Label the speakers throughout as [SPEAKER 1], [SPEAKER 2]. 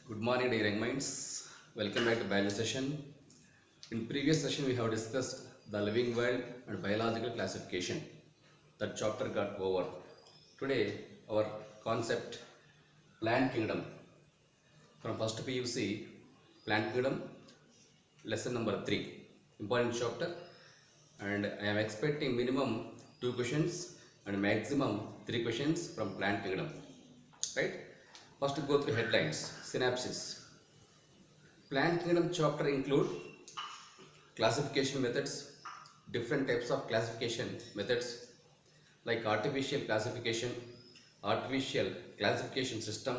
[SPEAKER 1] Good morning, dear young minds. Welcome back to biology session. In previous session, we have discussed the living world and biological classification. That chapter got over. Today, our concept plant kingdom. From first PUC, plant kingdom, lesson number 3. Important chapter, and I am expecting minimum 2 questions and maximum 3 questions from plant kingdom. Right? First, go through headlines. Synapses. Plant kingdom chapter include classification methods, different types of classification methods like artificial classification system,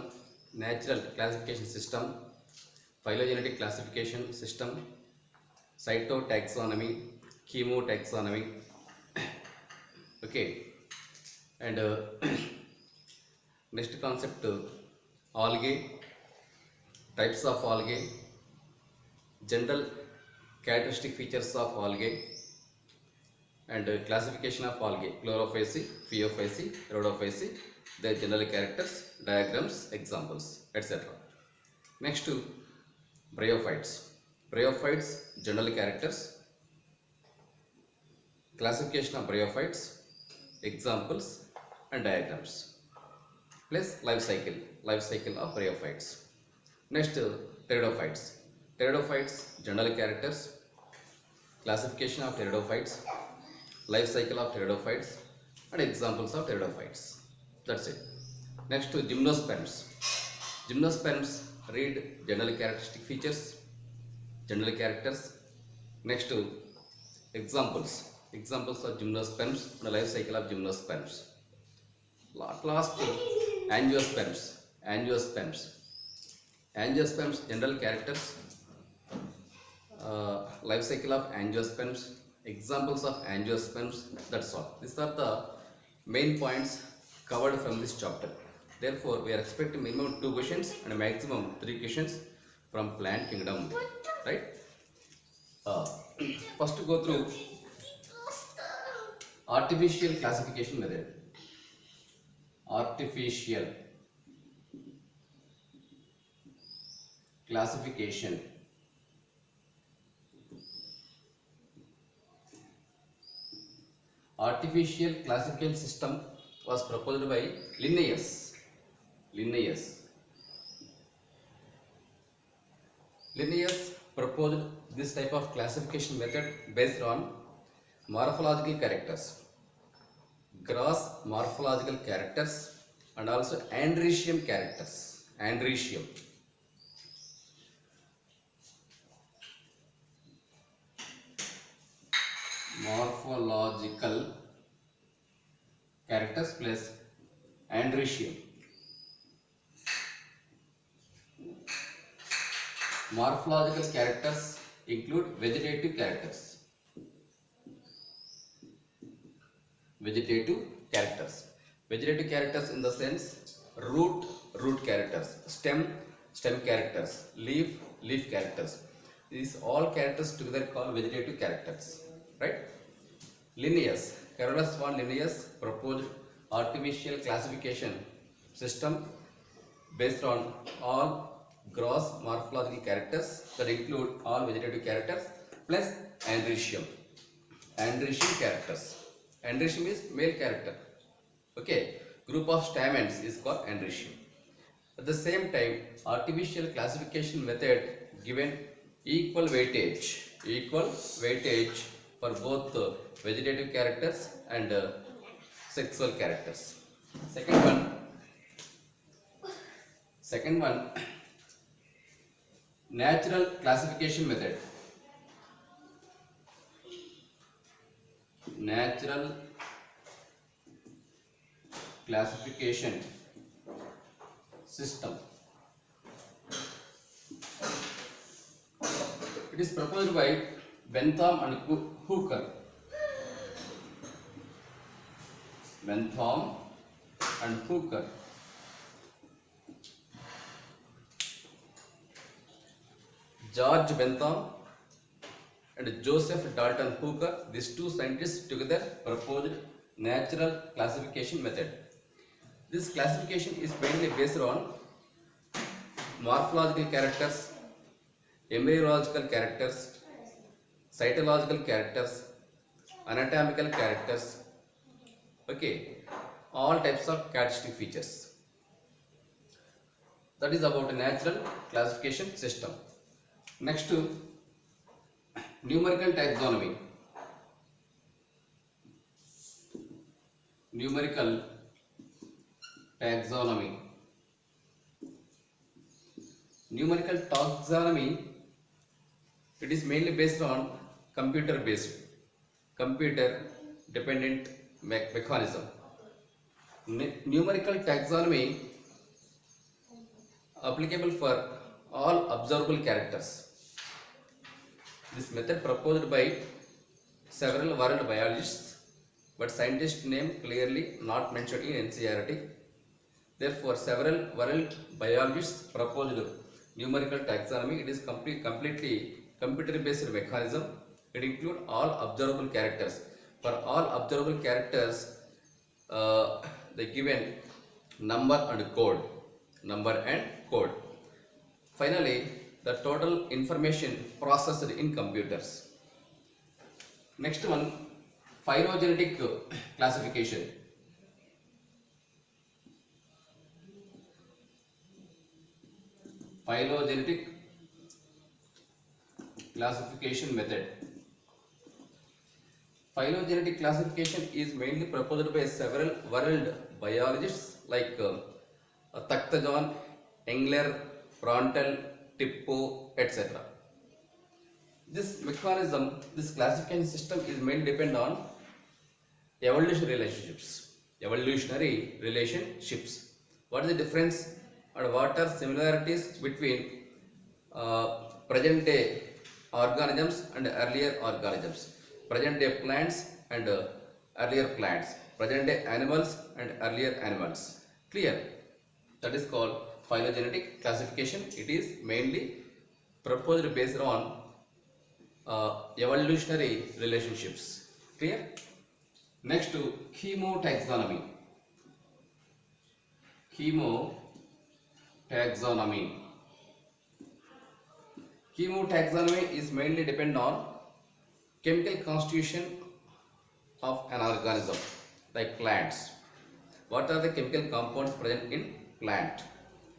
[SPEAKER 1] natural classification system, phylogenetic classification system, cytotaxonomy, chemotaxonomy. Okay, and next concept, algae, types of algae, general characteristic features of algae, and classification of algae, chlorophycy, phaeophycy, rhodophycy, their general characters, diagrams, examples, etc. Next to bryophytes. Bryophytes, general characters, classification of bryophytes, examples and diagrams, plus life cycle of bryophytes. Next, pteridophytes. Pteridophytes, general characters, classification of pteridophytes, life cycle of pteridophytes, and examples of pteridophytes. That's it. Next to gymnosperms. Gymnosperms read general characteristic features, general characters. Next to examples of gymnosperms and life cycle of gymnosperms. Last, angiosperms. Angiosperms, general characters, life cycle of angiosperms, examples of angiosperms, that's all. These are the main points covered from this chapter. Therefore, we are expecting minimum 2 questions and maximum 3 questions from plant kingdom. Right? First, go through artificial classification method. Artificial classification. Artificial classification system was proposed by Linnaeus. Linnaeus proposed this type of classification method based on morphological characters, gross morphological characters, and also andrecium characters. Morphological characters plus andrecium. Morphological characters include vegetative characters. Vegetative characters in the sense root characters, stem characters, leaf characters. These all characters together called vegetative characters. Right? Carolus von Linnaeus proposed artificial classification system based on all gross morphological characters that include all vegetative characters plus andrecium characters. Andrecium is male character. Okay, group of stamens is called andrecium. At the same time, artificial classification method given equal weightage for both vegetative characters and sexual characters. Second one, natural classification method. Natural classification system. It is proposed by Bentham and Hooker. George Bentham and Joseph Dalton Hooker, these two scientists together proposed natural classification method. This classification is mainly based on morphological characters, embryological characters, cytological characters, anatomical characters, okay, all types of characteristic features. That is about a natural classification system. Next to numerical taxonomy. Numerical taxonomy. Numerical taxonomy, it is mainly based on computer dependent mechanism. Numerical taxonomy applicable for all observable characters. This method proposed by several world biologists, but scientists' name clearly not mentioned in NCERT. Therefore, several world biologists proposed numerical taxonomy. It is completely computer-based mechanism. It includes all observable characters. For all observable characters, they given number and code. Finally, the total information processed in computers. Next one, phylogenetic classification. Phylogenetic classification method. Phylogenetic classification is mainly proposed by several world biologists like Takta John, Engler, Frontal, Tippo, etc. This mechanism, this classification system is mainly depend on evolutionary relationships. What is the difference and what are similarities between present day organisms and earlier organisms, present day plants and earlier plants, present day animals and earlier animals? Clear? That is called phylogenetic classification. It is mainly proposed based on evolutionary relationships. Clear? Next to chemotaxonomy. Chemotaxonomy is mainly depend on chemical constitution of an organism, like plants. What are the chemical compounds present in plant,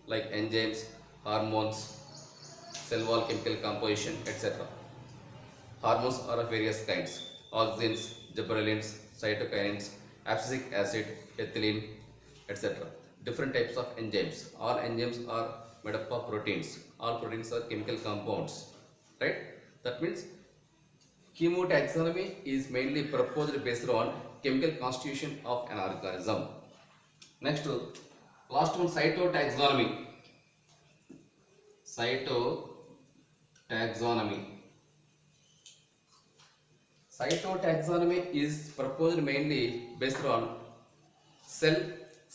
[SPEAKER 1] like enzymes, hormones, cell wall chemical composition, etc. Hormones are of various kinds: auxins, gibberellins, cytokinins, abscisic acid, ethylene, etc. Different types of enzymes. All enzymes are made up of proteins. All proteins are chemical compounds, right? That means chemotaxonomy is mainly proposed based on chemical constitution of an organism. Next, last one, cytotaxonomy. Cytotaxonomy is proposed mainly based on cell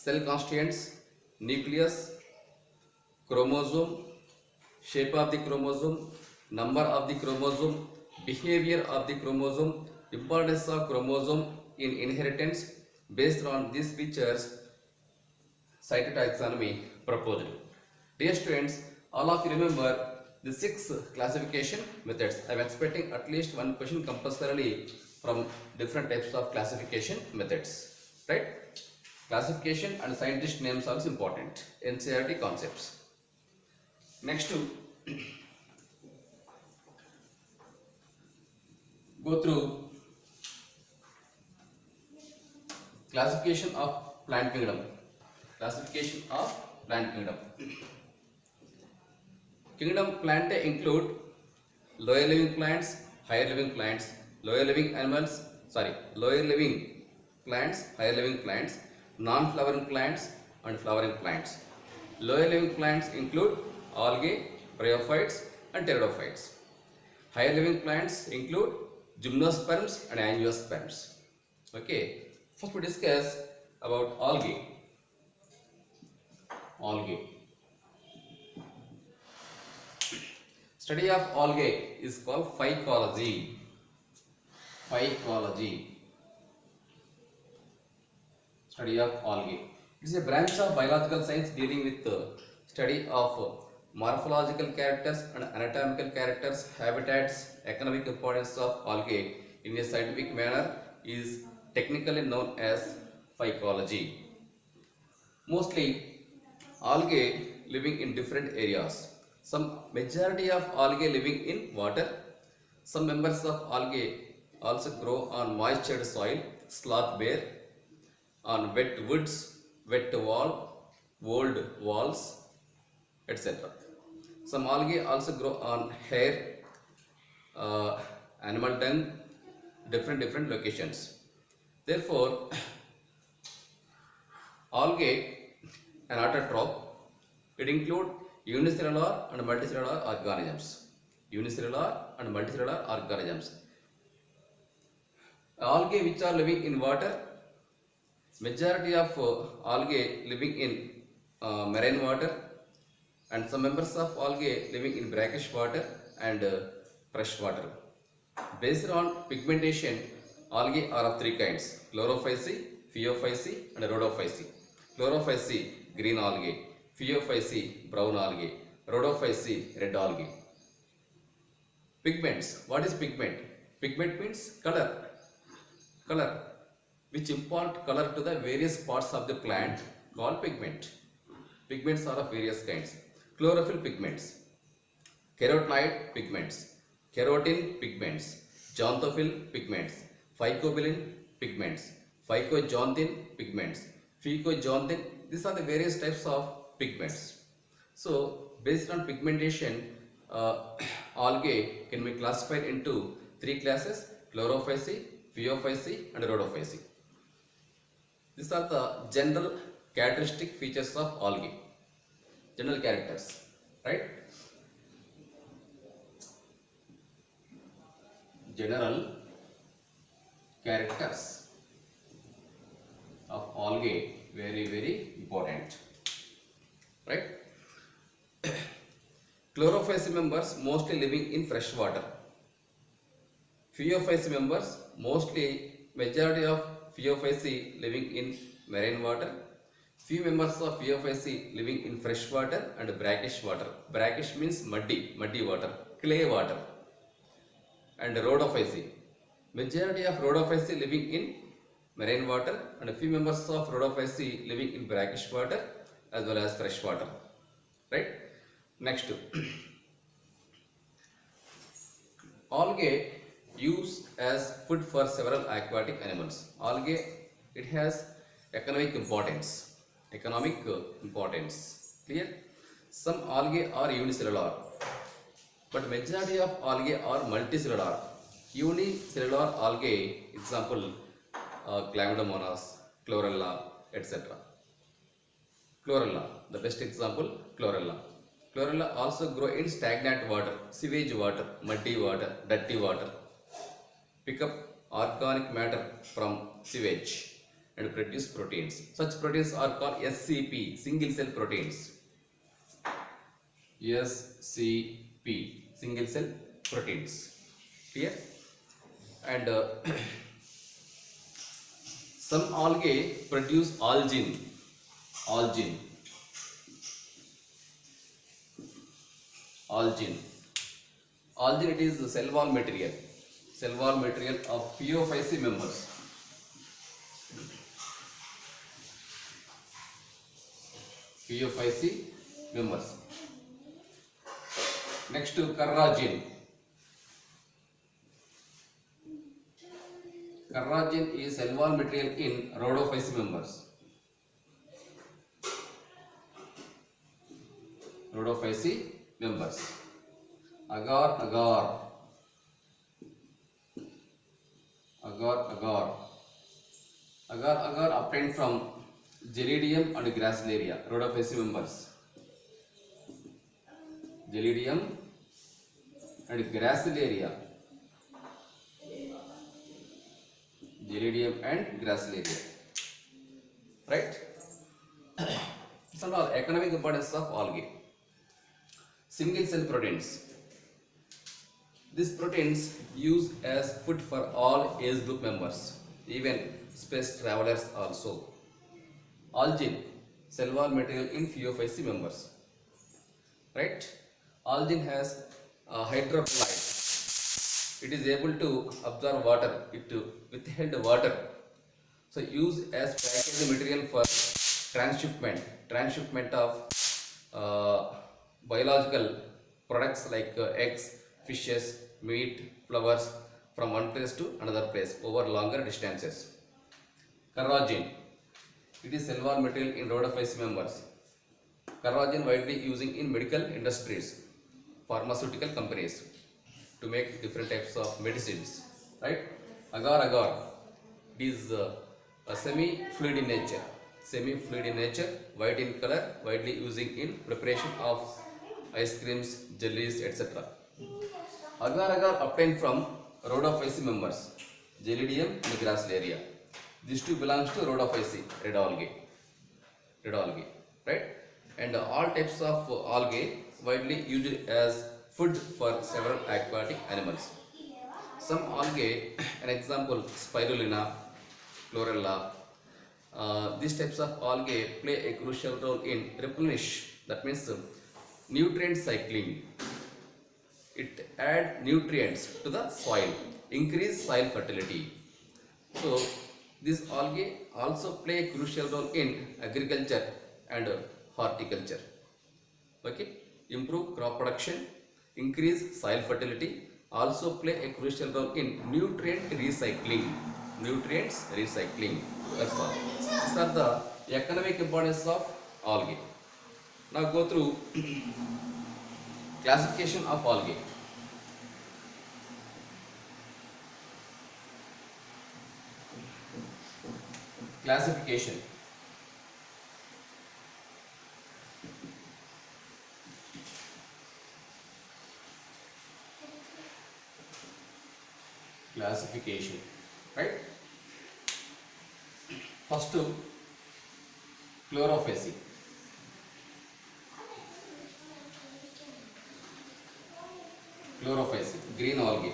[SPEAKER 1] constituents, nucleus, chromosome, shape of the chromosome, number of the chromosome, behavior of the chromosome, importance of chromosome in inheritance. Based on these features, cytotaxonomy proposed. Dear students, all of you remember the 6 classification methods. I am expecting at least one question compulsorily from different types of classification methods, right? Classification and scientist names are important. NCERT concepts. Next to go through classification of plant kingdom. Kingdom plant include lower living plants, higher living plants, lower living plants, higher living plants, non-flowering plants and flowering plants. Lower living plants include algae, bryophytes and pteridophytes. Higher living plants include gymnosperms and angiosperms. Okay, first we discuss about algae. Study of algae is called phycology. Study of algae. It is a branch of biological science dealing with the study of morphological characters and anatomical characters, habitats, economic importance of algae in a scientific manner is technically known as phycology. Mostly algae living in different areas. Some majority of algae living in water. Some members of algae also grow on moistured soil, sloth bear, on wet woods, wet wall, old walls, etc. Some algae also grow on hair, uh, animal dung, different locations. Therefore, algae, an autotroph, it include unicellular and multicellular organisms. Unicellular and multicellular organisms. Algae which are living in water, majority of algae living in marine water, and some members of algae living in brackish water and fresh water. Based on pigmentation, algae are of three kinds: chlorophyce, phaeophyce and rhodophyce. Chlorophyce, green algae; phaeophyce, brown algae; rhodophyce, red algae. Pigments. What is pigment? Pigment means color. Color, which impart color to the various parts of the plant, called pigment. Pigments are of various kinds. Chlorophyll pigments, carotenoid pigments, carotene pigments, xanthophyll pigments, phycobilin pigments, phycoxanthine pigments, phycoxanthine. These are the various types of pigments. So, based on pigmentation, algae can be classified into three classes: chlorophyce, phaeophyce and rhodophyce. These are the general characteristic features of algae. General characters, right? General characters of algae, very important, right? Chlorophyce members mostly living in fresh water. Phaeophyce members, majority of phaeophyce living in marine water. Few members of phaeophyce living in fresh water and brackish water. Brackish means muddy water, clay water. And rhodophyce, majority of rhodophyce living in marine water and a few members of rhodophyce living in brackish water as well as fresh water, right? Next, algae used as food for several aquatic animals. Algae, it has economic importance. Clear? Some algae are unicellular, but majority of algae are multicellular. Unicellular algae, example, Chlamydomonas, Chlorella, etc. Chlorella, the best example, Chlorella. Chlorella also grow in stagnant water, sewage water, muddy water, dirty water. Pick up organic matter from sewage and produce proteins. Such proteins are called SCP, single cell proteins. SCP, single cell proteins. Clear? And some algae produce algin. Algin, it is the cell wall material of phaeophyce members. Phaeophyce members. Next to carrageen. Carrageen is cell wall material in rhodophyce members. Rhodophyce members. Agar obtained from Gelidium and Gracilaria, rhodophyce members. Gelidium and Gracilaria. Gelidium and Gracilaria. Right? These are all economic importance of algae. Single cell proteins. These proteins used as food for all age group members, even space travelers also. Algin, cell wall material in phaeophyce members. right? Algae has hydrocolloid. It is able to absorb water. It withheld water. So use as packaging material for transshipment of biological products like eggs, fishes, meat, flowers from one place to another place over longer distances. Carrageen. It is cellular material in rhodophyceae members. Carrageen widely using in medical industries, pharmaceutical companies to make different types of medicines, right? Agar agar. It is a semi-fluid in nature. Semi-fluid in nature, white in color, widely using in preparation of ice creams, jellies, etc. Agar agar obtained from rhodophyceae members, Gelidium and Gracilaria. These two belongs to rhodophyceae, red algae, right? And all types of algae widely used as food for several aquatic animals. Some algae, an example, spirulina, chlorella. These types of algae play a crucial role in replenish. That means nutrient cycling. It add nutrients to the soil, increase soil fertility. So these algae also play a crucial role in agriculture and horticulture. Okay, improve crop production, increase soil fertility, also play a crucial role in nutrient recycling. Nutrients recycling. That's all. These are the economic importance of algae. Now go through classification of algae. Classification. Classification, right? First to chlorophyceae. Chlorophyceae, green algae.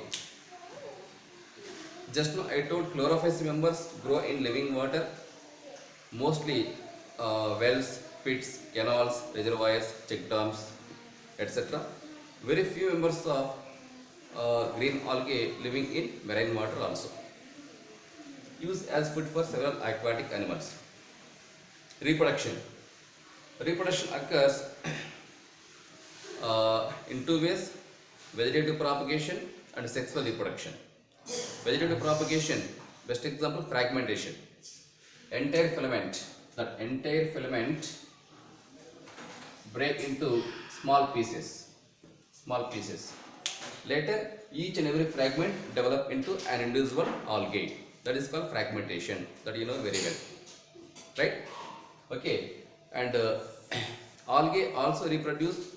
[SPEAKER 1] Just now I told chlorophyceae members grow in living water, mostly wells, pits, canals, reservoirs, check dams, etc. Very few members of green algae living in marine water also. Used as food for several aquatic animals. Reproduction. Reproduction occurs in two ways: vegetative propagation and sexual reproduction. Vegetative propagation, best example, fragmentation. Entire filament, that entire filament break into small pieces. Later, each and every fragment develop into an individual algae. That is called fragmentation. That you know very well, right? Okay, and algae also reproduce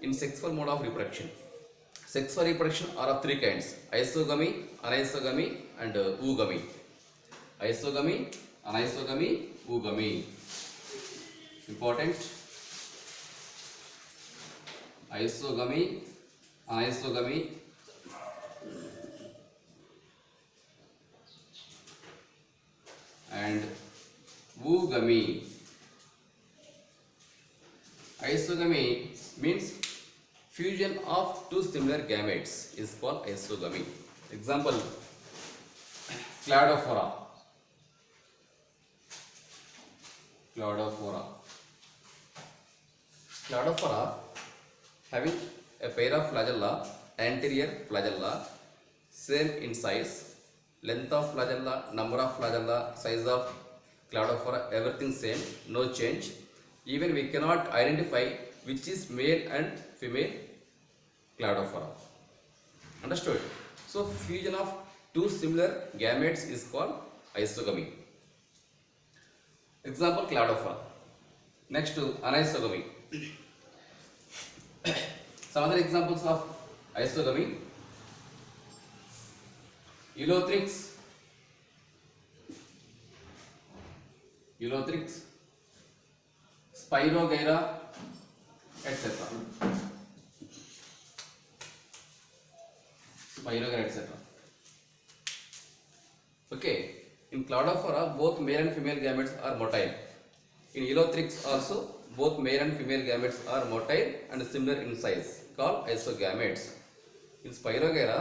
[SPEAKER 1] in sexual mode of reproduction. Sexual reproduction are of three kinds: isogamy, anisogamy, and oogamy. Isogamy, anisogamy, oogamy. Important. Isogamy, anisogamy, and oogamy. Isogamy means fusion of two similar gametes is called isogamy. Example, Cladophora. Cladophora having a pair of flagella, anterior flagella, same in size, length of flagella, number of flagella, size of Cladophora, everything same, no change. Even we cannot identify which is male and female Cladophora. Understood? So fusion of two similar gametes is called isogamy. Example, Cladophora. Next to anisogamy. Some other examples of isogamy: Elothrix, Spirogyra, etc. Okay, in Cladophora both male and female gametes are motile. In Elothrix also both male and female gametes are motile and similar in size, called isogametes. In Spirogyra,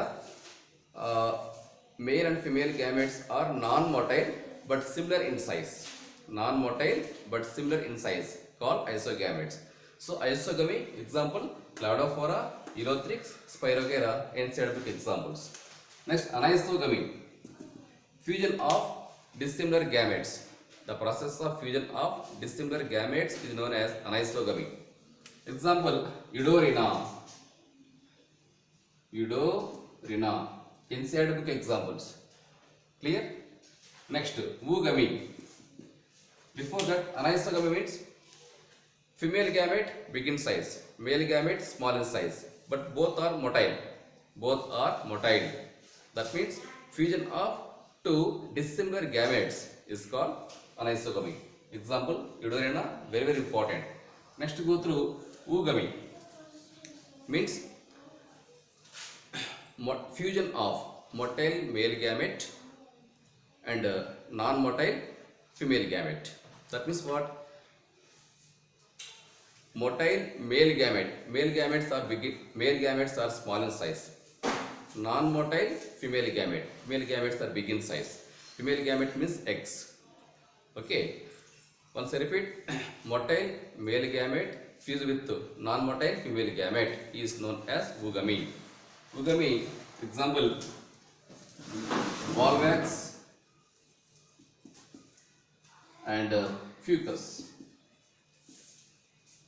[SPEAKER 1] male and female gametes are non-motile but similar in size. Non-motile but similar in size, called isogametes. So isogamy example Cladophora, Elothrix, Spirogyra, NCERT book examples. Next, anisogamy, fusion of dissimilar gametes. The process of fusion of dissimilar gametes is known as anisogamy. Example, Eudorina. Eudorina. NCERT book examples. Clear? Next, Oogamy. Before that, anisogamy means female gamete big in size, male gamete small in size, but both are motile. Both are motile. That means fusion of two dissimilar gametes is called anisogamy. Example, Eudorina, very very important. Next, go through Oogamy. Means fusion of motile male gamete and non-motile female gamete. That means what? Motile male gamete. Male gametes are big. Male gametes are small in size. Non-motile female gamete. Male gametes are big in size. Female gamete means eggs. Okay. Once I repeat, motile male gamete fused with non-motile female gamete is known as oogamy. Oogamy, example, Volvax and Fucus.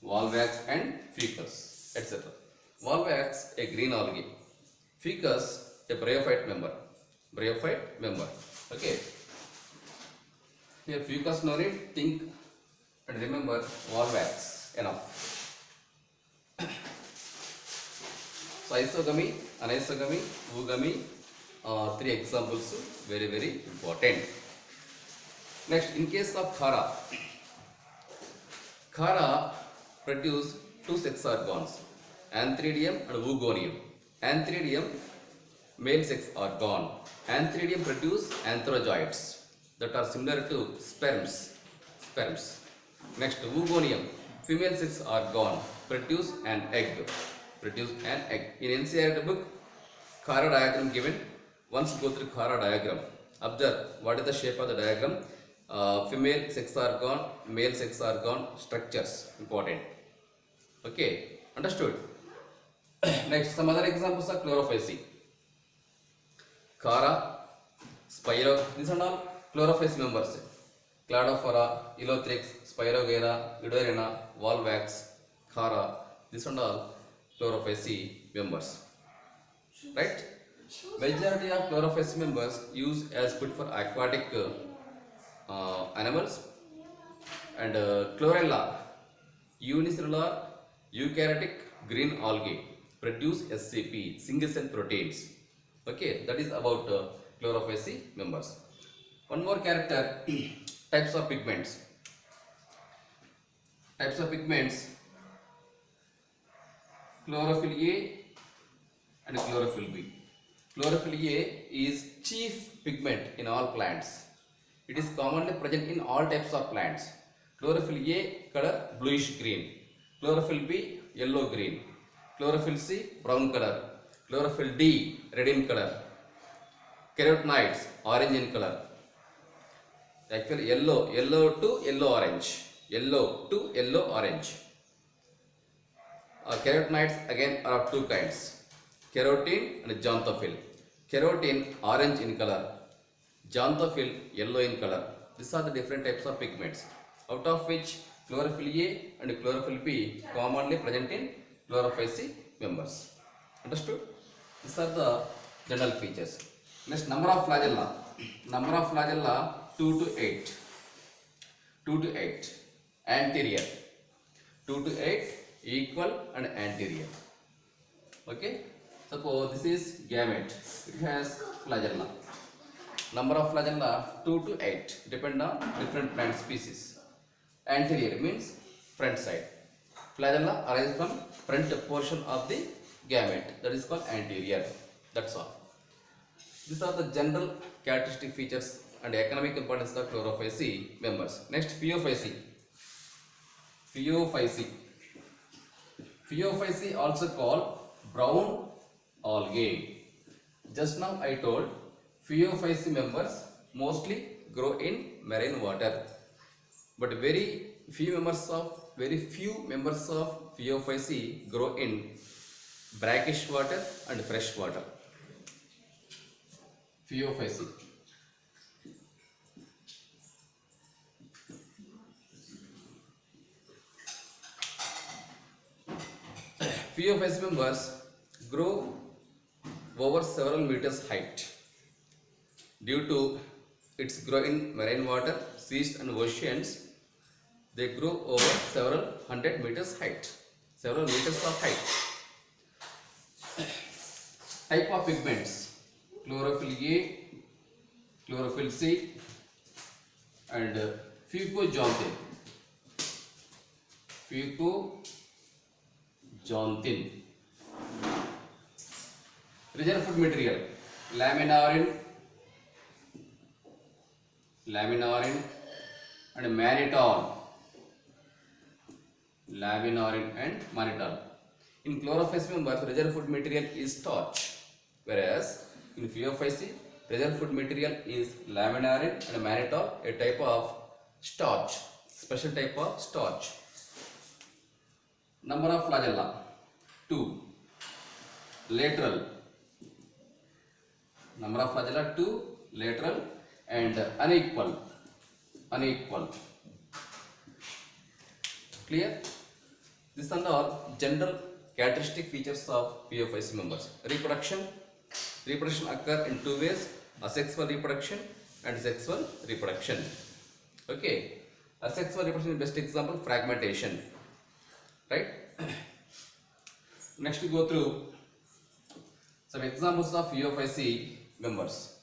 [SPEAKER 1] Volvax and Fucus, etc. Volvax, a green algae. Fucus, a bryophyte member. Bryophyte member. Okay. Here, Fucus no need, think and remember Volvax. Enough. So, isogamy, anisogamy, oogamy, three examples, very very important. Next, in case of Khara, Khara produce two sex organs, Antheridium and Oogonium. Antheridium, male sex organ. Antheridium produce antherozoids that are similar to sperms. Next, Oogonium, female sex organ, produce an egg. In NCERT book, Khara diagram given. Once go through Khara diagram, observe what is the shape of the diagram. Female sex organ, male sex organ structures, important. Okay, understood? Next, some other examples are chlorophycy. Khara, Spiro, these are all chlorophycy members. Cladophora, Elothrix, Spirogyra, Eudorina, Volvax, Khara, these are all chlorophycy members. Right? Majority of chlorophycy members used as food for aquatic animals, and chlorella, unicellular eukaryotic green algae, produce SCP, single cell proteins. Okay, that is about chlorophycy members. One more character, types of pigments. Chlorophyll A and chlorophyll B. Chlorophyll A is chief pigment in all plants. It is commonly present in all types of plants. Chlorophyll A color bluish green. Chlorophyll B yellow green. Chlorophyll C brown color. Chlorophyll D red in color. Carotenoids orange in color. Actually yellow to yellow orange. Carotenoids again are of two kinds, carotene and xanthophyll. Carotene orange in color, xanthophyll yellow in color. These are the different types of pigments, out of which chlorophyll A and chlorophyll B commonly present in chlorophycy members. Understood? These are the general features. Next, number of flagella. 2 to 8. Anterior. 2 to 8 equal and anterior. Okay. Suppose this is gamete. It has flagella. Number of flagella 2 to 8. Depend on different plant species. Anterior means front side. Flagella arise from front portion of the gamete. That is called anterior. That's all. These are the general characteristic features and economic importance of chlorophycy members. Next, phaeophycy. Phaeophyceae. Phaeophyceae also called brown algae. Just now I told Phaeophyceae members mostly grow in marine water, but very few members of Phaeophyceae grow in brackish water and fresh water. Phaeophyceae. Phaeophyceae members grow over several meters height. Due to its grow in marine water, seas and oceans, they grow over several hundred meters height. Several meters of height. Type of pigments: chlorophyll A, chlorophyll C, and fucoxanthin. Fucoxanthin. Reserve food material: laminarin, and mannitol. Laminarin and mannitol. In Chlorophyceae members, reserve food material is starch, whereas in Phaeophyceae, reserve food material is laminarin and mannitol, a type of starch, special type of starch. Number of flagella: 2. Lateral. Number of flagella: 2. Lateral and unequal. Clear? These are all general characteristic features of Phaeophyceae members. Reproduction occur in two ways: asexual reproduction and sexual reproduction. Okay, asexual reproduction is best example, fragmentation, right? Next we go through some examples of Phaeophyceae members.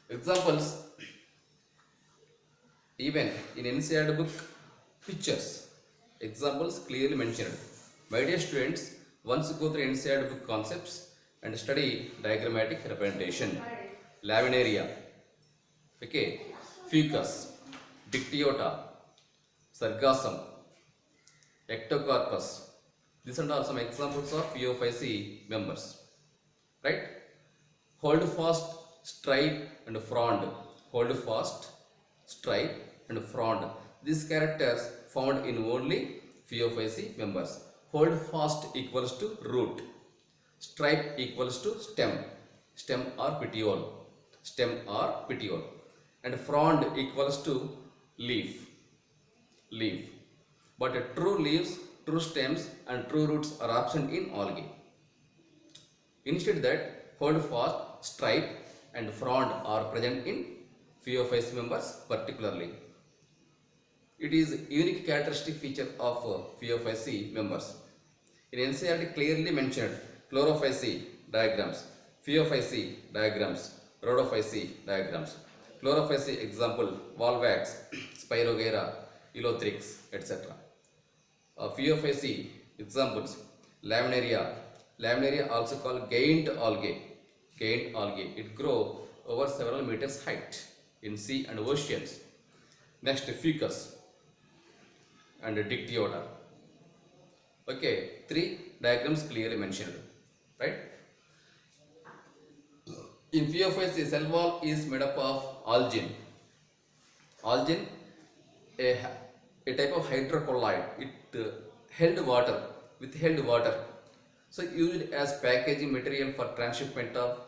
[SPEAKER 1] Examples, even in NCERT book, pictures, examples clearly mentioned. My dear students, once you go through NCERT book concepts and study diagrammatic representation. Laminaria, okay, fucus, dictyota, sargassum, ectocarpus. These are all some examples of Phaeophyceae members, right? Hold fast, stripe and frond. Hold fast, stripe and frond. These characters found in only Phaeophyceae members. Hold fast equals to root. Stripe equals to stem. Stem or petiole. And frond equals to leaf. But true leaves, true stems and true roots are absent in algae. Instead that, hold fast, stripe and frond are present in Phaeophyceae members particularly. It is a unique characteristic feature of Phaeophyceae members. In NCERT clearly mentioned Chlorophyceae diagrams, Phaeophyceae diagrams, Rhodophyceae diagrams. Chlorophyceae example: Volvax, Spirogyra, Elothrix, etc. Phaeophyceae examples: Laminaria also called giant algae. It grows over several meters height in sea and oceans. Next, fucus and dictyota. Okay, 3 diagrams clearly mentioned, right? In Phaeophyceae, cell wall is made up of algin, a type of hydrocolloid. It held water, so used as packaging material for transshipment of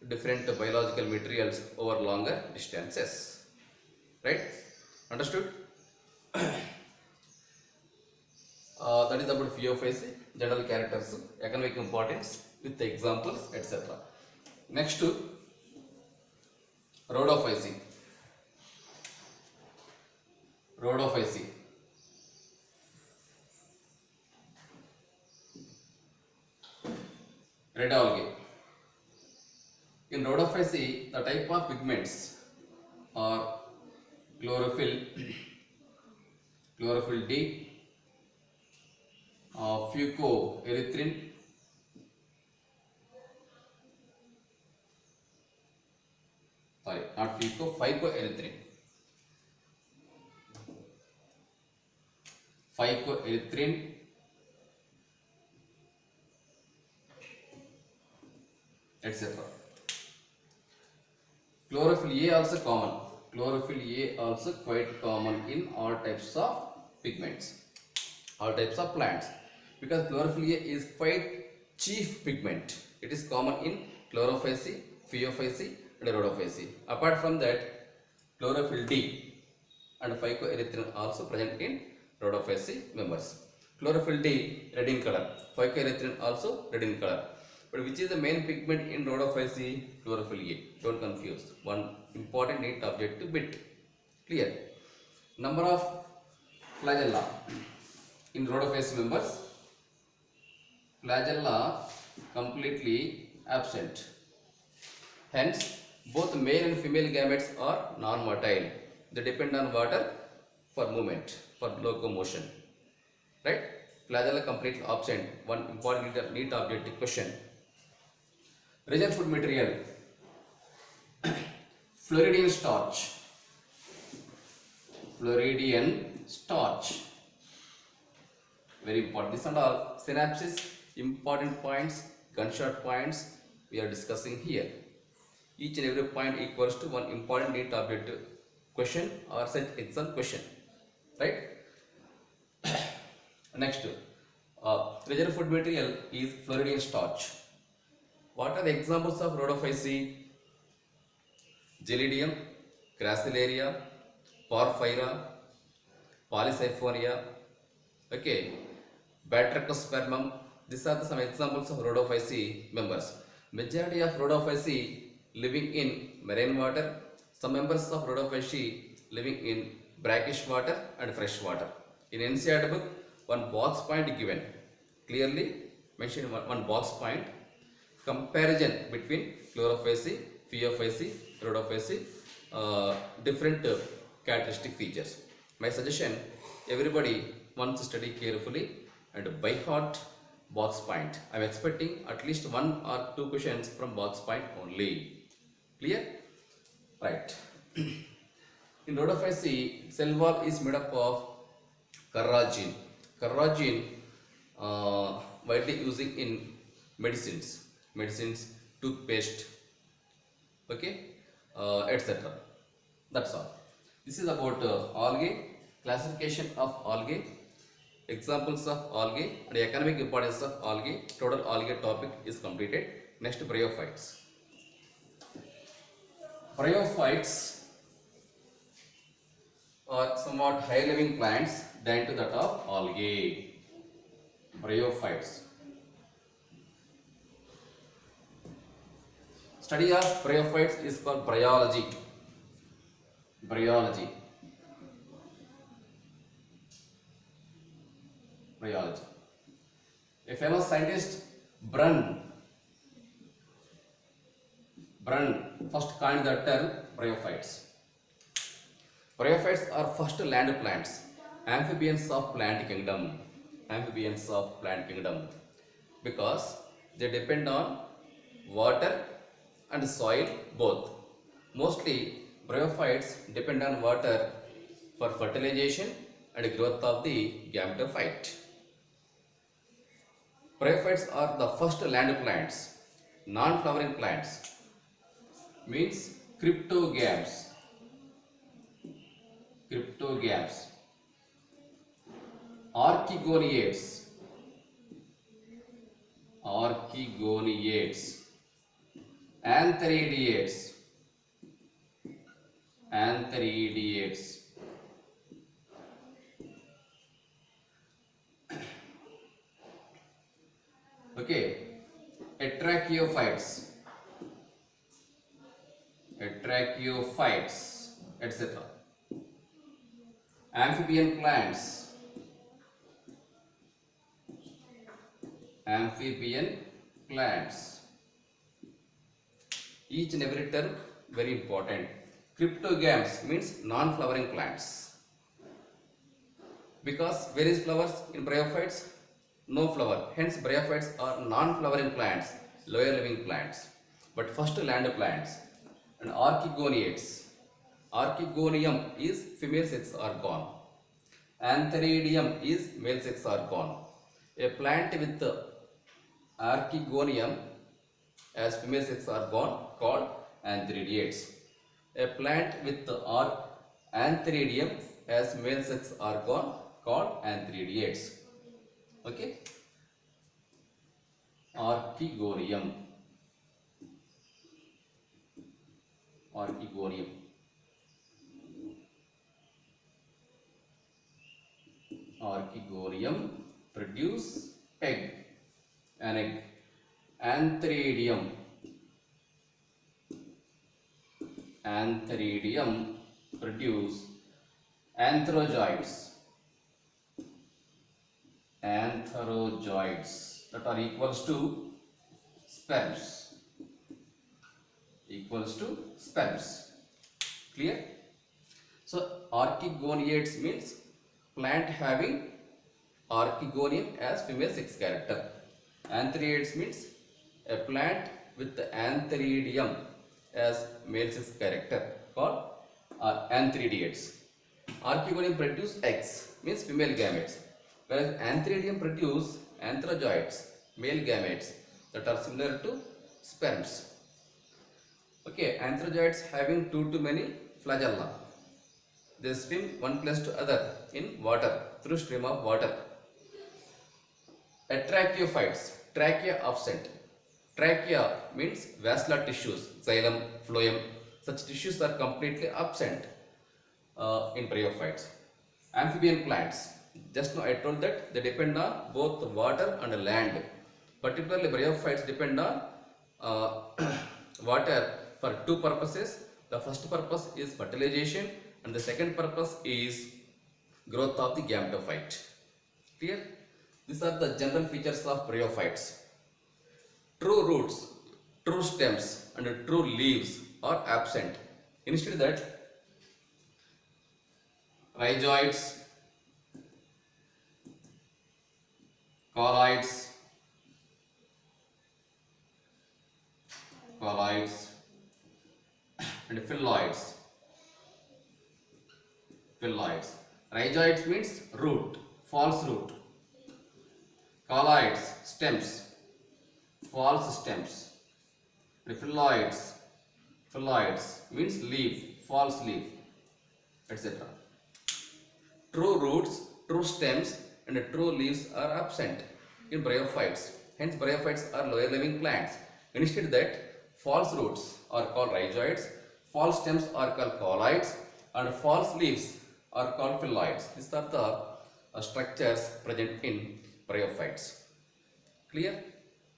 [SPEAKER 1] different biological materials over longer distances, right? Understood? That is about Phaeophyceae, general characters, economic importance with the examples, etc. Next to Rhodophyceae. Red algae. In Rhodophyceae, the type of pigments are chlorophyll D, fucoerythrin, phycoerythrin. phycoerythrin, etc. Chlorophyll A also common. Chlorophyll A also quite common in all types of pigments, all types of plants, because chlorophyll A is quite chief pigment. It is common in chlorophyllaceae, phaeophyllaceae and rhodophyllaceae. Apart from that, chlorophyll D and phycoerythrin also present in rhodophyllaceae members. Chlorophyll D red in color, phycoerythrin also red in color. But which is the main pigment in rhodophyllaceae? Chlorophyll A. Don't confuse. One important neat objective bit. Clear? Number of flagella in rhodophyllaceae members. Flagella completely absent. Hence, both male and female gametes are non-motile. They depend on water for movement, for locomotion. Right? Flagella completely absent. One important neat objective question. Resin food material. Floridian starch. Floridian starch. Very important. This and all synapses, important points, gunshot points we are discussing here. Each and every point equals to one important neat objective question or set exam question. Right? Next, resin food material is Floridian starch. What are the examples of rhodophyllaceae? Gelidium, Crassilaria, Porphyra, Polysiphonia, okay, Batrachospermum. These are some examples of rhodophyllaceae members. Majority of rhodophyllaceae living in marine water. Some members of rhodophyllaceae living in brackish water and fresh water. In NCERT book, one box point given. Clearly mentioned one box point. Comparison between chlorophyllaceae, phaeophyllaceae, rhodophyllaceae, different characteristic features. My suggestion, everybody wants to study carefully and by heart box point. I am expecting at least one or two questions from box point only. Clear? Right. In rhodophyllaceae, cell wall is made up of carrageen. Carrageen widely using in medicines, toothpaste, okay, etc. That's all. This is about algae, classification of algae, examples of algae and economic importance of algae. Total algae topic is completed. Next, bryophytes. Bryophytes are somewhat high living plants than to that of algae. Bryophytes. Study of bryophytes is called bryology. Bryology. A famous scientist, Brunn, first coined the term bryophytes. Bryophytes are first land plants, amphibians of plant kingdom. Because they depend on water and soil both. Mostly bryophytes depend on water for fertilization and growth of the gametophyte. Bryophytes are the first land plants. Non-flowering plants means cryptogams. Archegoniates, antheridiates, okay, atracheophytes, etc. Amphibian plants, each and every term very important. Cryptogams means non-flowering plants. Because where is flowers in bryophytes? No flower. Hence bryophytes are non-flowering plants, lower living plants. But first land plants. And archegoniates. Archegonium is female sex organ. Antheridium is male sex organ. A plant with archegonium as female sex organ called antheridiates. A plant with antheridium as male sex organ called antheridiates. Okay. Archegonium. Archegonium. Archegonium produce egg, an egg. Antheridium. Antheridium produce antherozoids. Antherozoids that are equals to sperms. Equals to sperms. Clear? So archegoniates means plant having archegonium as female sex character. Antheridiates means a plant with the antheridium as male sex character called antheridiates. Archegonium produce eggs means female gametes, whereas antheridium produce antherozoids, male gametes that are similar to sperms. Okay, antherozoids having 2 to many flagella. They swim one place to other in water through stream of water. Tracheiophytes, trachea absent. Trachea means vascular tissues, xylem, phloem. Such tissues are completely absent in bryophytes. Amphibian plants. Just now I told that they depend on both water and land. Particularly bryophytes depend on water for 2 purposes. The first purpose is fertilization and the second purpose is growth of the gametophyte. Clear? These are the general features of bryophytes. True roots, true stems and true leaves are absent. Instead that rhizoids, colloids, and phylloids. Rhizoids means root, false root. Colloids, stems, false stems. And phylloids means leaf, false leaf, etc. True roots, true stems and true leaves are absent in bryophytes. Hence bryophytes are lower living plants. Instead that false roots are called rhizoids, false stems are called colloids and false leaves are called phylloids. These are the structures present in bryophytes. Clear?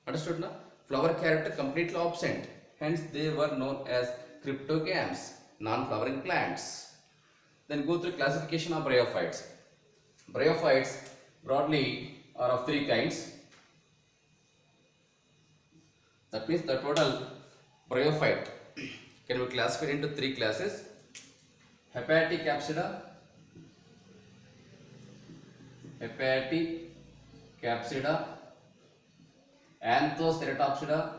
[SPEAKER 1] Understood now? Flower character completely absent. Hence they were known as cryptogams, non-flowering plants. Then go through classification of bryophytes. Bryophytes broadly are of 3 kinds. That means the total bryophyte can be classified into 3 classes. Hepaticapsida, Anthoceratopsida,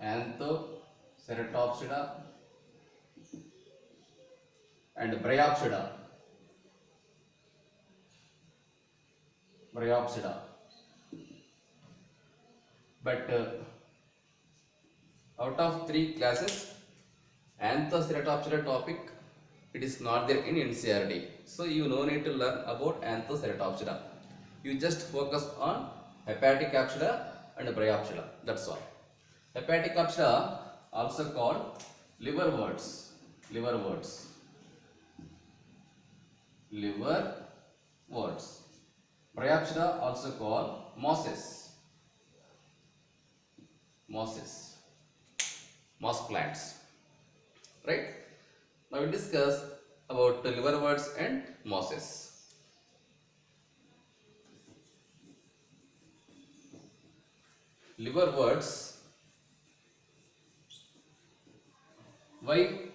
[SPEAKER 1] and Bryopsida. But out of 3 classes, Anthoceratopsida topic, it is not there in NCERT. So you no need to learn about Anthoceratopsida. You just focus on Hepaticapsida and Bryopsida. That's all. Hepaticapsida also called liverworts. Bryopsida also called mosses. Moss plants. Right? Now we discuss about the liverworts and mosses. Liverworts. Why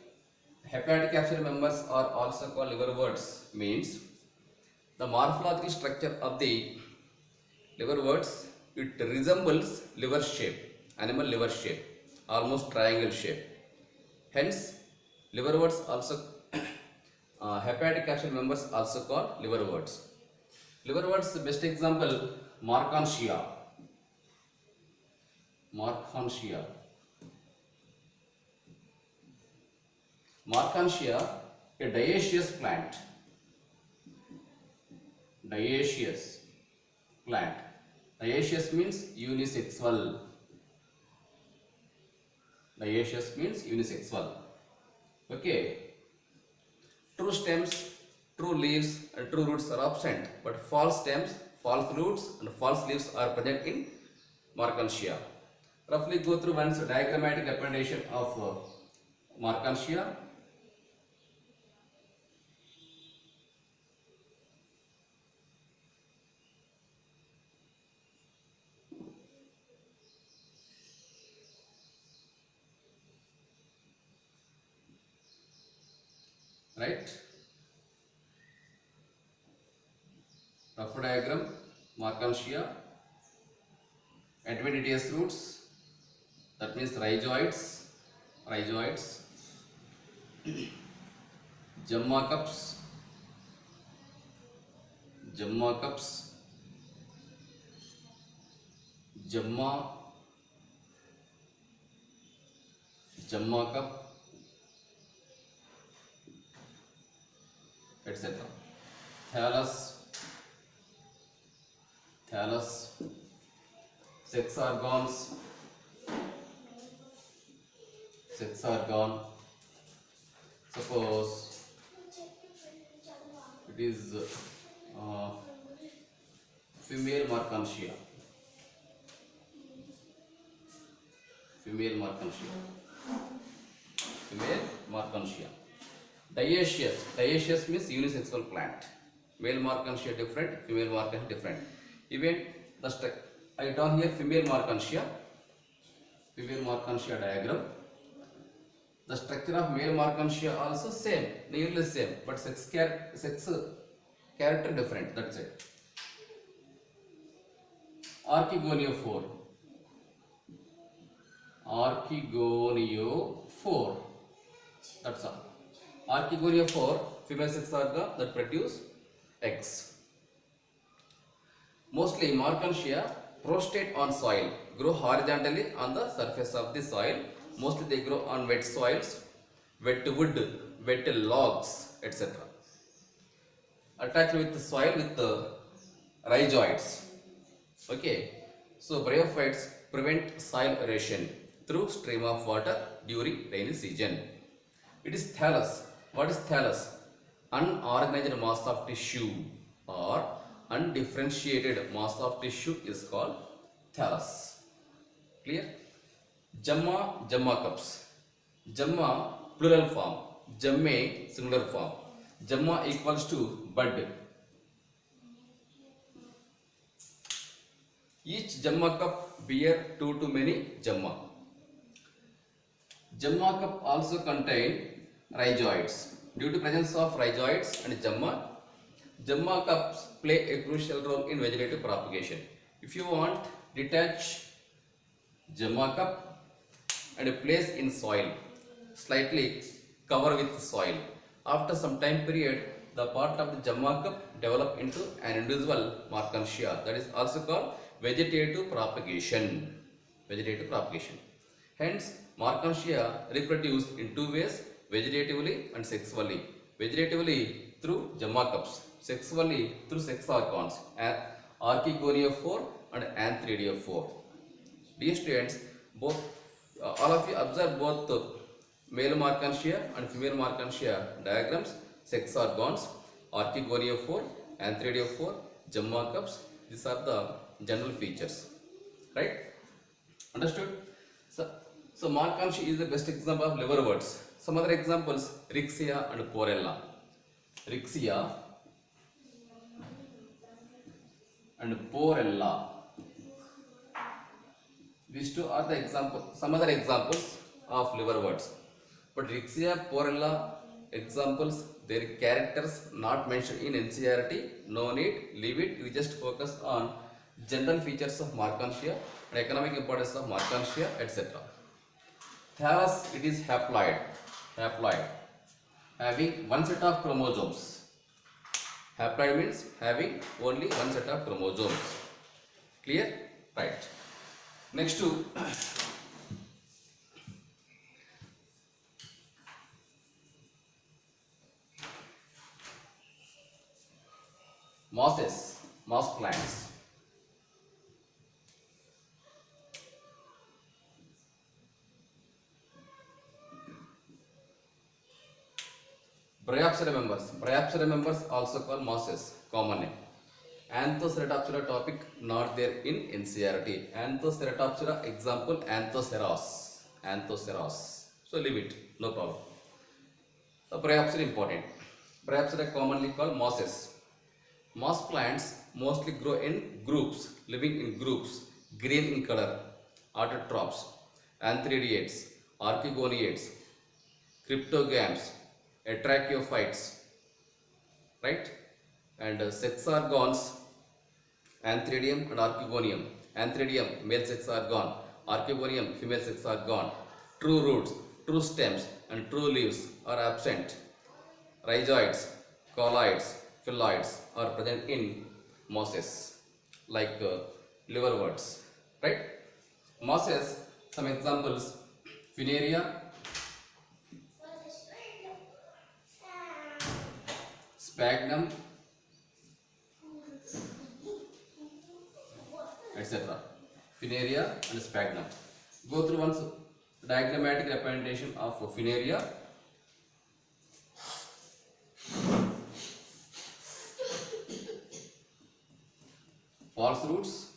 [SPEAKER 1] Hepaticapsida members are also called liverworts means the morphological structure of the liverworts, it resembles liver shape, animal liver shape, almost triangle shape. Hence liverworts also hepatic capsule members also called liverworts. Liverworts, the best example, Marchantia. Marchantia. Marchantia, a dioecious plant. Dioecious plant. Dioecious means unisexual. Dioecious means unisexual. Okay. True stems, true leaves and true roots are absent, but false stems, false roots and false leaves are present in Marchantia. Roughly go through once diagrammatic representation of Marchantia. Right? Rough diagram, Marchantia, adventitious roots, that means rhizoids, Gemma cups, Gemma cup, etc. Thallus, sex organs, suppose it is female Marchantia. Dioecious means unisexual plant. Male Marchantia different, female Marchantia different. Even the I draw here female Marchantia diagram. The structure of male Marchantia also same, nearly same, but sex character different. That's it. Archegoniophore. That's all. Archegoniophore, female sex organ that produce eggs. Mostly Marchantia prostrate on soil, grow horizontally on the surface of the soil. Mostly they grow on wet soils, wet wood, wet logs, etc. Attached with the soil with the rhizoids. Okay. So bryophytes prevent soil erosion through stream of water during rainy season. It is thallus. What is thallus? Unorganized mass of tissue or undifferentiated mass of tissue is called thallus. Clear? Gemma cups. Gemma plural form. Gemme singular form. Gemma equals to bud. Each Gemma cup bear 2 to many Gemma. Gemma cup also contain rhizoids. Due to presence of rhizoids and Gemma cups play a crucial role in vegetative propagation. If you want, detach Gemma cup and place in soil, slightly cover with soil. After some time period, the part of the Gemma cup develop into an individual Marchantia. That is also called vegetative propagation. Hence, Marchantia reproduce in two ways, vegetatively and sexually. Vegetatively through Gemma cups, sexually through sex organs, Archegoniophore and Antheridophore. Dear students, all of you observe both male Marchantia and female Marchantia diagrams, sex organs, Archegoniophore, Antheridophore, Gemma cups. These are the general features, right? Understood? So Marchantia is the best example of liverworts. Some other examples, Rixia and Porella. These two are the examples. Some other examples of liverworts. But Rixia, Porella examples, their characters not mentioned in NCERT. No need, leave it. You just focus on general features of Marchantia and economic importance of Marchantia, etc. Thallus, it is haploid. having one set of chromosomes. Haploid means having only one set of chromosomes. Clear? Right. Next to mosses, moss plants. Bryopsida members also called mosses, common name. Anthoceratopsida topic not there in NCERT. Anthoceratopsida example Anthoceros. Anthoceros. So leave it, no problem. So Bryopsida important. Bryopsida commonly called mosses. Moss plants mostly grow in groups, living in groups, green in color, autotrophs, antheridiates, archegoniates, cryptogams, atracheophytes, right? And sexargons, antheridium and archegonium. Antheridium, male sex organ, archegonium, female sex organ. True roots, true stems, and true leaves are absent. Rhizoids, colloids, phylloids are present in mosses like liverworts, right? Mosses, some examples: Funaria, Sphagnum, etc. Funaria and Sphagnum. Go through once diagrammatic representation of Funaria. False roots,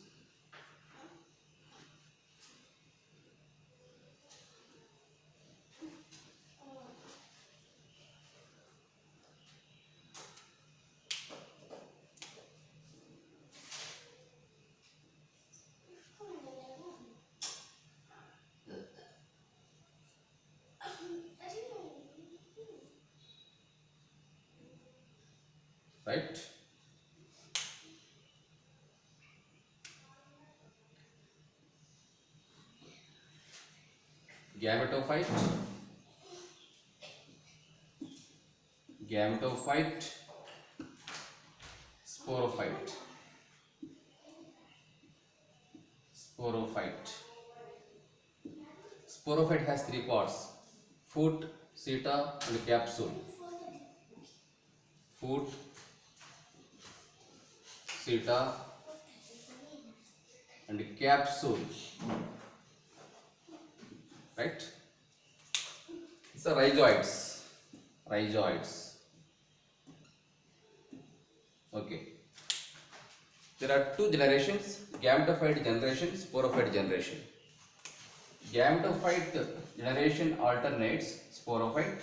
[SPEAKER 1] right? Gametophyte, gametophyte, sporophyte, sporophyte. Sporophyte has three parts: foot, seta, and capsule. Foot, seta, and capsule. Right? It's a rhizoids. Rhizoids. Okay. There are two generations: gametophyte generation, sporophyte generation. Gametophyte generation alternates sporophyte.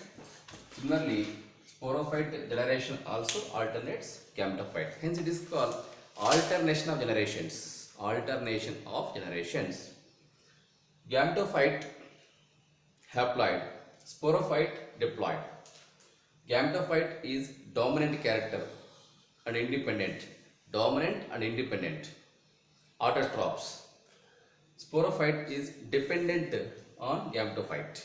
[SPEAKER 1] Similarly, sporophyte generation also alternates gametophyte. Hence, it is called alternation of generations. Alternation of generations. Gametophyte haploid, sporophyte diploid. Gametophyte is dominant character and independent. Dominant and independent. Autotrophs. Sporophyte is dependent on gametophyte.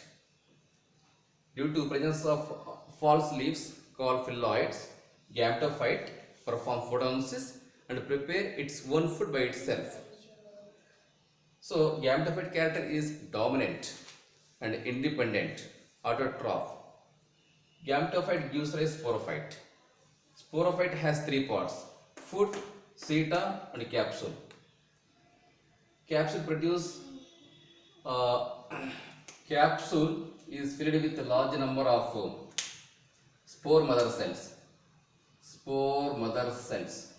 [SPEAKER 1] Due to presence of false leaves called phylloids, gametophyte performs photosynthesis and prepare its own food by itself. So, gametophyte character is dominant and independent, autotroph. Gametophyte gives rise to sporophyte. Sporophyte has three parts: foot, seta, and capsule. Capsule produce capsule is filled with a large number of spore mother cells. Spore mother cells.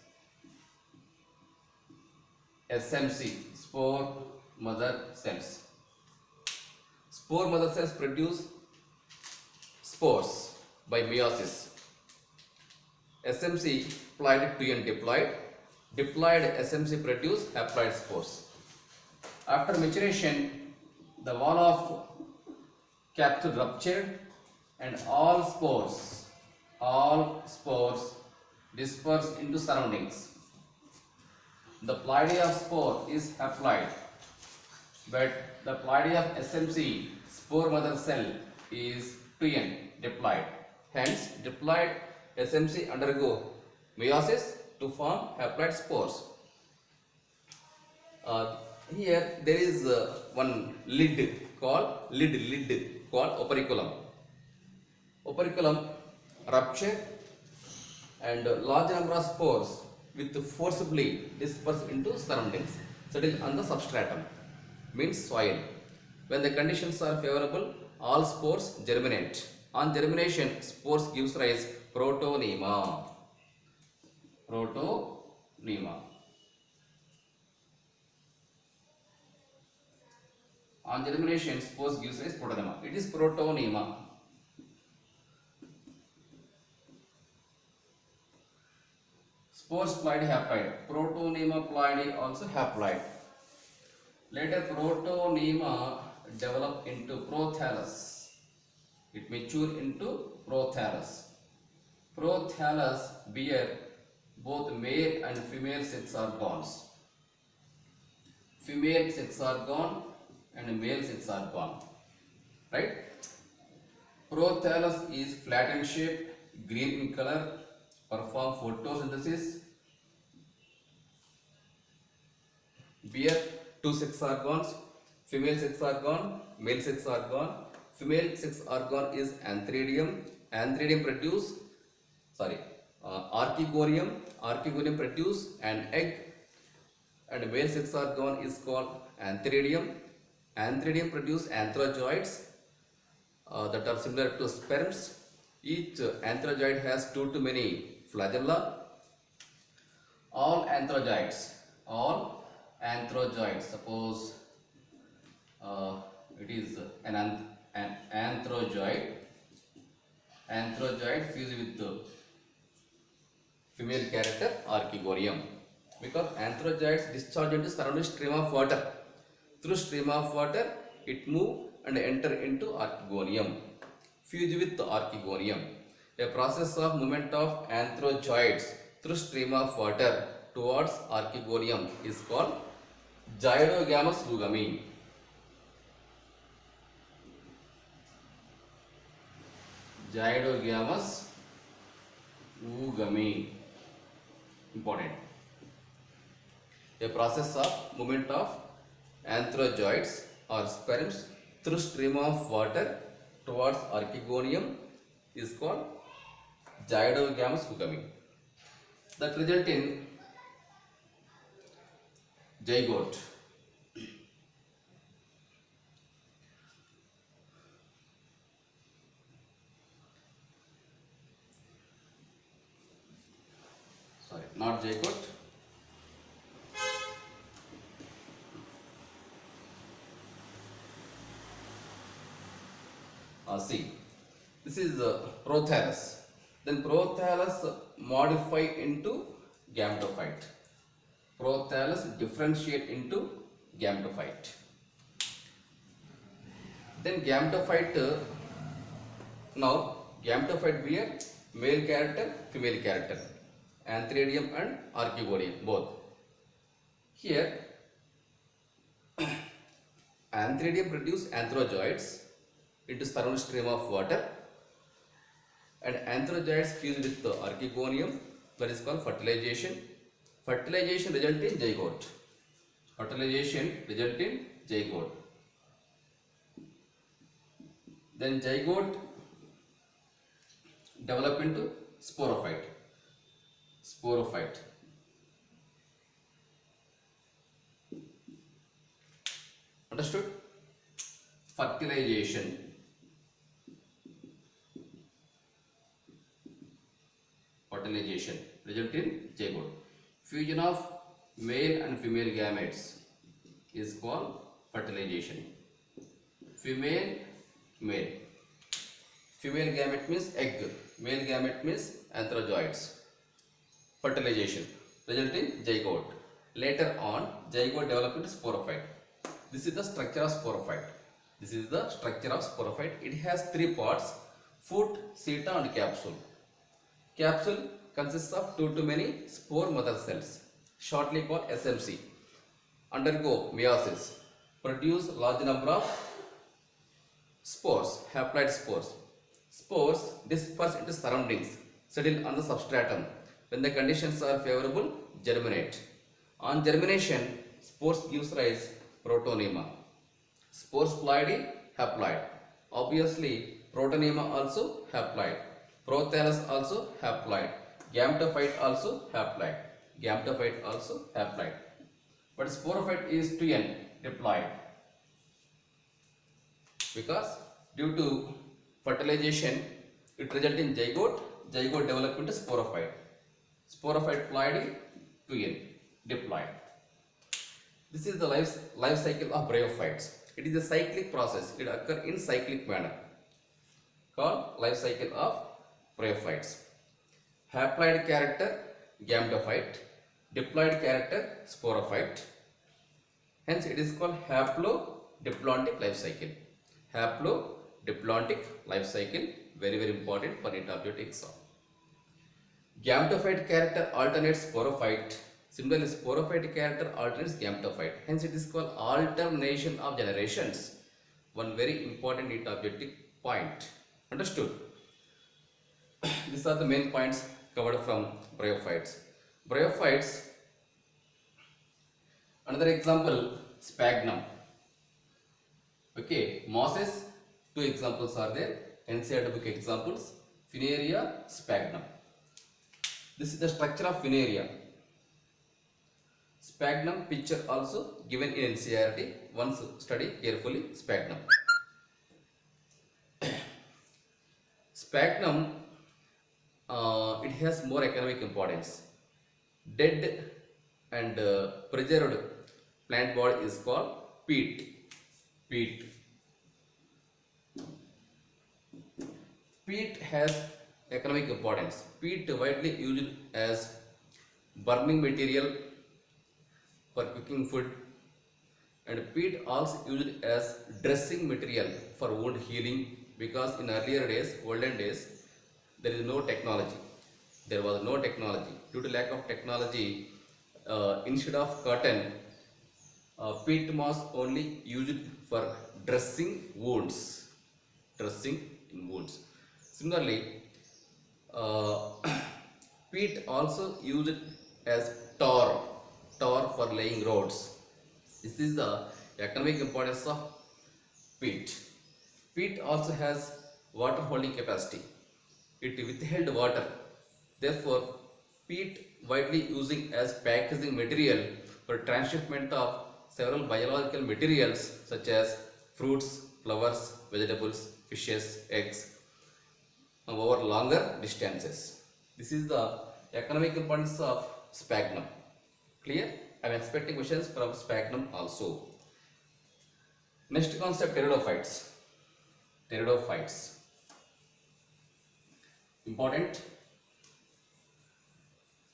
[SPEAKER 1] SMC, spore mother cells. Spore mother cells produce spores by meiosis. SMC ploid to and diploid. Diploid SMC produce haploid spores. After maturation, the wall of capsule ruptured and all spores disperse into surroundings. The ploidy of spore is haploid, but the ploidy of SMC spore mother cell is 2n diploid. Hence, diploid SMC undergo meiosis to form haploid spores. Here there is one lid called operculum. Operculum rupture and large number of spores with forcibly dispersed into surroundings, settle on the substratum, means soil. When the conditions are favorable, all spores germinate. On germination, spores gives rise protonema. Protonema. On germination, spores gives rise protonema. It is protonema. Spores ploid haploid. Protonema ploidi also haploid. Later protonema develop into prothallus. It mature into prothallus. Prothallus bear both male and female sex organs. Female sex organ and male sex organ. Right? Prothallus is flattened shape, green in color, perform photosynthesis, bear two sex organs, female sex organ, male sex organ. Female sex organ is antheridium. Antheridium produce, archegonium. Archegonium produce an egg, and male sex organ is called antheridium. Antheridium produce antherozoids that are similar to sperms. Each antherozoid has 2 to many flagella. All antherozoids, suppose it is an antherozoid fused with the female character archegonium, because antherozoids discharge into surrounding stream of water. Through stream of water, it move and enter into archegonium, fuse with the archegonium. A process of movement of antherozoids through stream of water towards archegonium is called zygogamous oogamy. Zygogamous oogamy. Important. A process of movement of antherozoids or sperms through stream of water towards archegonium is called zygogamous oogamy. That result in zygote. Not zygote. See, this is prothallus. Then prothallus modify into gametophyte. Prothallus differentiate into gametophyte. Then gametophyte, now gametophyte bear male character, female character, antheridium and archegonium both. Here antheridium produce antherozoids into surrounding stream of water, and antherozoids fuse with the archegonium, that is called fertilization. Fertilization result in zygote. Fertilization result in zygote. Then zygote develop into sporophyte. Sporophyte. Understood? Fertilization. Fertilization result in zygote. Fusion of male and female gametes is called fertilization. Female, male. Female gamete means egg. Male gamete means antherozoids. Fertilization result in zygote. Later on, zygote develop into sporophyte. This is the structure of sporophyte. This is the structure of sporophyte. It has 3 parts: foot, seta and capsule. Capsule consists of 2 to many spore mother cells, shortly called SMC. Undergo meiosis, produce large number of spores, haploid spores. Spores disperse into surroundings, settle on the substratum. When the conditions are favorable, germinate. On germination, spores gives rise protonema. Spores ploidy, haploid. Obviously, protonema also haploid. Prothallus also haploid. Gametophyte also haploid. Gametophyte also haploid. But sporophyte is 2n, diploid. Because due to fertilization, it results in zygote. Zygote develop into sporophyte. Sporophyte ploidy, 2n, diploid. This is the life cycle of bryophytes. It is a cyclic process. It occurs in cyclic manner, called life cycle of bryophytes. Haploid character gametophyte, diploid character sporophyte. Hence, it is called haplodiplontic life cycle. Haplodiplontic life cycle, very important for NEET object exam. Gametophyte character alternates sporophyte. Similarly, sporophyte character alternates gametophyte. Hence, it is called alternation of generations. One very important NEET objective point. Understood? These are the main points covered from bryophytes. Bryophytes. Another example, sphagnum. Okay, mosses. Two examples are there. NCERT book examples. Funaria, sphagnum. This is the structure of Funaria. Sphagnum picture also given in NCERT. Once study carefully sphagnum. Sphagnum, it has more economic importance. Dead and preserved plant body is called peat. Peat. Peat has economic importance. Peat widely used as burning material for cooking food, and peat also used as dressing material for wound healing, because in earlier days, olden days, there is no technology. There was no technology. Due to lack of technology, instead of cotton, peat moss only used for dressing wounds. Dressing in wounds. Similarly, peat also used as tar for laying roads. This is the economic importance of peat. Peat also has water holding capacity. It withheld water. Therefore, peat widely using as packaging material for transshipment of several biological materials such as fruits, flowers, vegetables, fishes, eggs over longer distances. This is the economic importance of sphagnum. Clear? I am expecting questions from sphagnum also. Next concept, pteridophytes. Pteridophytes. Important.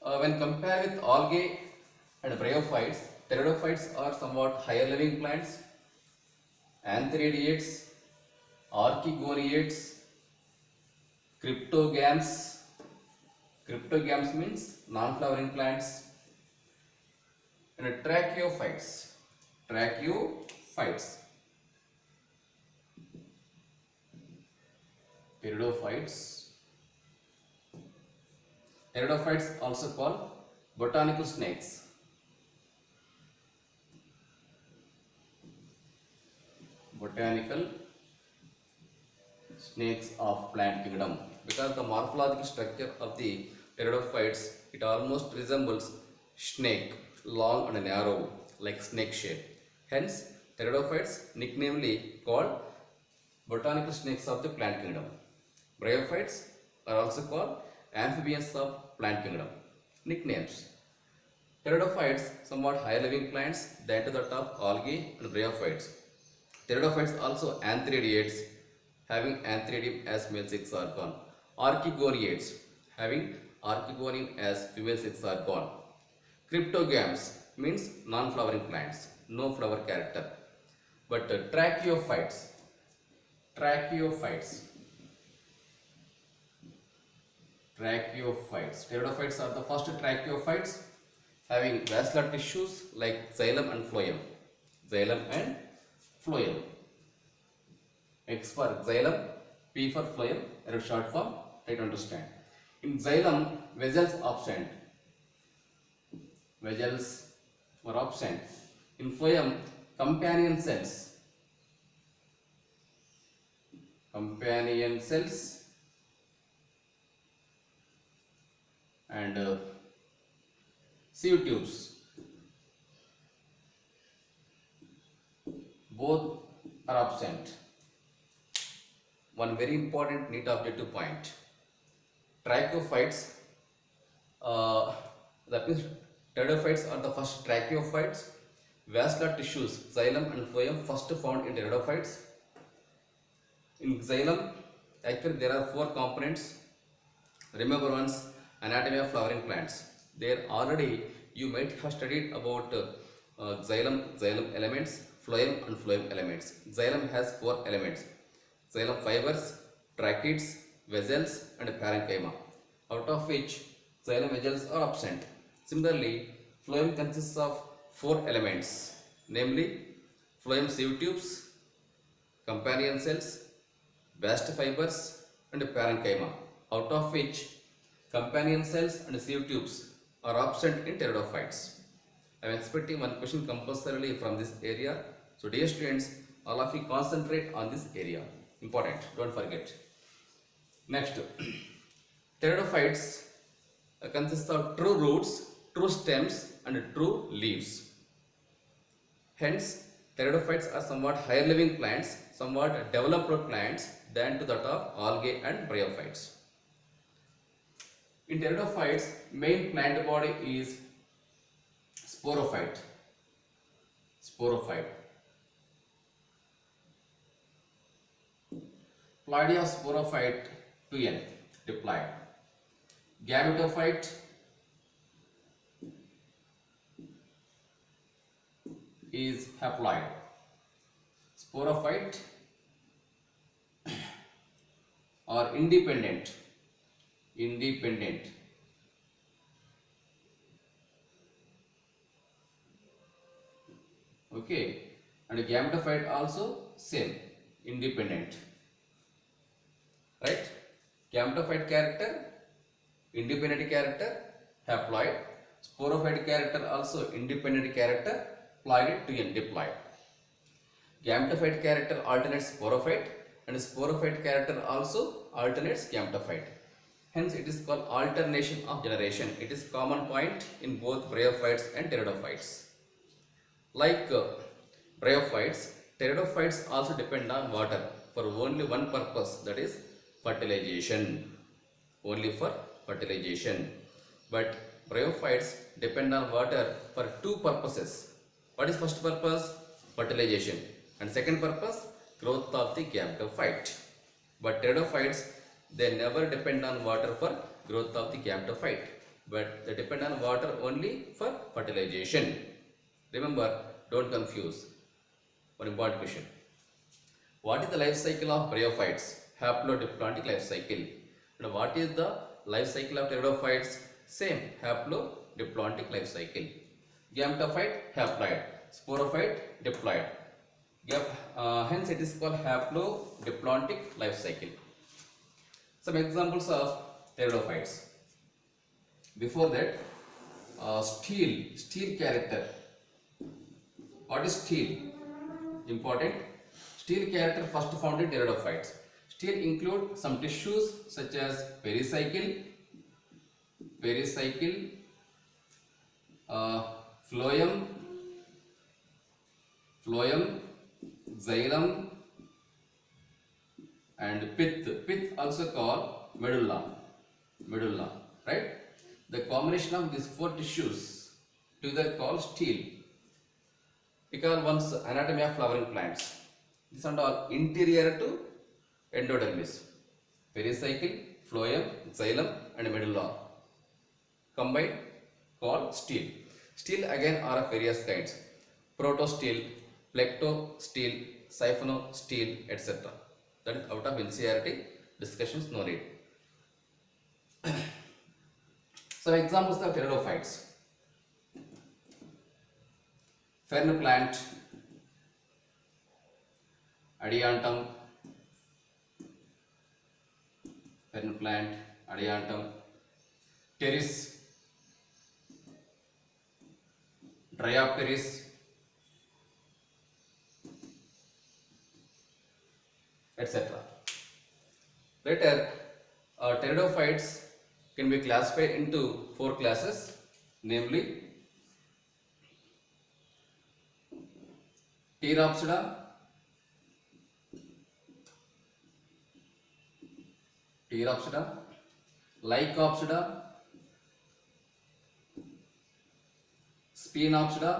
[SPEAKER 1] When compared with algae and bryophytes, pteridophytes are somewhat higher living plants. Antheridiates, archegoniates, cryptogams. Cryptogams means non-flowering plants. And tracheophytes. Tracheophytes. Pteridophytes. Pteridophytes also called botanical snakes. Botanical snakes of plant kingdom. Because the morphological structure of the pteridophytes, it almost resembles snake, long and narrow, like snake shape. Hence, pteridophytes nicknamely called botanical snakes of the plant kingdom. Bryophytes are also called amphibians of plant kingdom. Nicknames. Pteridophytes somewhat higher living plants than to that of algae and bryophytes. Pteridophytes also antheridiates, having antheridium as male sex organ. Archegoniates, having archegonium as female sex organ. Cryptogams means non-flowering plants, no flower character. But tracheophytes. Pteridophytes are the first tracheophytes, having vascular tissues like xylem and phloem. X for xylem, P for phloem, short form, try to understand. In xylem, vessels absent. Vessels were absent. In phloem, companion cells. Companion cells and sieve tubes. Both are absent. One very important neat objective point. Tracheophytes, that means pteridophytes are the first tracheophytes. Vascular tissues, xylem and phloem, first found in pteridophytes. In xylem, actually there are 4 components. Remember once, anatomy of flowering plants. There already you might have studied about xylem elements, phloem and phloem elements. Xylem has 4 elements. Xylem fibers, tracheids, vessels and parenchyma, out of which xylem vessels are absent. Similarly, phloem consists of 4 elements, namely phloem sieve tubes, companion cells, bast fibers and parenchyma, out of which companion cells and sieve tubes are absent in pteridophytes. I am expecting one question compulsorily from this area. So dear students, all of you concentrate on this area. Important, don't forget. Next, pteridophytes consist of true roots, true stems and true leaves. Hence, pteridophytes are somewhat higher living plants, somewhat developed plants than to that of algae and bryophytes. In pteridophytes, main plant body is sporophyte. Sporophyte. Ploidy of sporophyte 2n, diploid. Gametophyte is haploid. Sporophyte are independent. Okay, and gametophyte also same, independent. Right? Gametophyte character, independent character, haploid. Sporophyte character also independent character, ploided to n, diploid. Gametophyte character alternates sporophyte and sporophyte character also alternates gametophyte. Hence it is called alternation of generation. It is common point in both bryophytes and pteridophytes. Like bryophytes, pteridophytes also depend on water for only one purpose, that is fertilization. Only for fertilization. But bryophytes depend on water for 2 purposes. What is first purpose? Fertilization. And second purpose, growth of the gametophyte. But pteridophytes, they never depend on water for growth of the gametophyte, but they depend on water only for fertilization. Remember, don't confuse. One important question. What is the life cycle of bryophytes? Haplodiploidic life cycle. And what is the life cycle of pteridophytes? Same, haplodiploidic life cycle. Gametophyte, haploid. Sporophyte, diploid. Hence it is called haplodiploidic life cycle. Some examples of pteridophytes. Before that, steel character. What is steel? Important. Steel character first found in pteridophytes. Steel include some tissues such as pericycle, phloem, xylem, and pith also called medulla, right? The combination of these 4 tissues together called steel. We call once anatomy of flowering plants. These are all interior to endodermis. Pericycle, phloem, xylem and medulla combined called steel. Steel again are of various kinds. Protosteel, plectosteel, siphonosteel, etc. That is out of NCERT discussions, no need. Some examples of pteridophytes. Fern plant, Adiantum, plant, adiantum, pteris, Dryopteris, etc. Later, pteridophytes can be classified into 4 classes, namely Pteropsida, Lycopsida, Sphenopsida,